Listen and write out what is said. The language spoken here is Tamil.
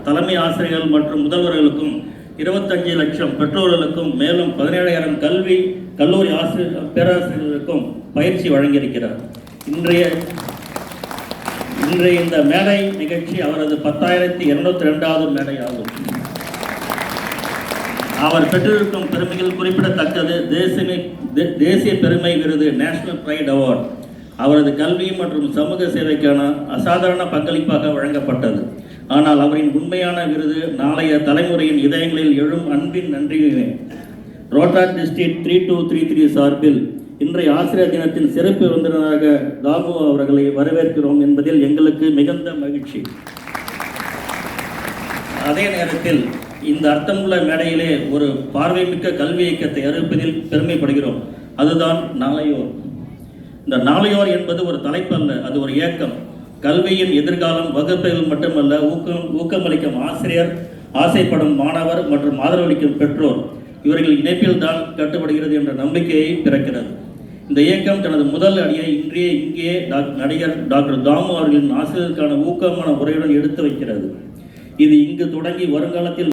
தலைமை ஆசிரியர்கள் மற்றும் முதல்வர்களுக்கும் 25 லட்சம் பெற்றோர்களுக்கும் மேலும் 17,000 கல்லூரி பேராசிரியர்களுக்கும் பயிற்சி வழங்கியிருக்கிறார். இன்றைய இந்த மேடை நிகழ்ச்சி அவரது 10,202வது மேடை ஆகும். அவர் பெற்றிருக்கும் பெருமைகள் குறிப்பிடத்தக்கது. தேசிய பெருமை விருது, நேஷனல் பிரைட் அவார்டு அவரது கல்வி மற்றும் சமூக சேவைக்கான அசாதாரண பங்களிப்பாக வழங்கப்பட்டது. ஆனால் அவரின் உண்மையான விருது நாளைய தலைமுறையின் இதயங்களில் எழும் அன்பின் நன்றியுமே. ரோட்டா டிஸ்ட்ரிக்ட் 3233 சார்பில் இன்றைய ஆசிரியர் தினத்தின் சிறப்பு விருந்தினராக தாமு அவர்களை வரவேற்கிறோம் என்பதில் எங்களுக்கு மிகுந்த மகிழ்ச்சி. அதே நேரத்தில் இந்த அர்த்தமுள்ள மேடையிலே ஒரு பார்வைமிக்க கல்வி இயக்கத்தை அறிவிப்பதில் பெருமைப்படுகிறோம். அதுதான் நாளையோர். இந்த நாளையோர் என்பது ஒரு தலைப்பு அல்ல, அது ஒரு இயக்கம். கல்வியின் எதிர்காலம் வகுப்புகள் மட்டுமல்ல, ஊக்கமளிக்கும் ஆசிரியர், ஆசைப்படும் மாணவர் மற்றும் ஆதரவளிக்கும் பெற்றோர் இவர்கள் இணைப்பில் தான் கட்டுப்படுகிறது என்ற நம்பிக்கையை பிறக்கிறது. இந்த இயக்கம் தனது முதல் அடியை இங்கே நடிகர் டாக்டர் தாமு அவர்களின் ஆசிரியருக்கான ஊக்கமான உரையுடன் எடுத்து வைக்கிறது. இது இங்கு தொடங்கி வருங்காலத்தில்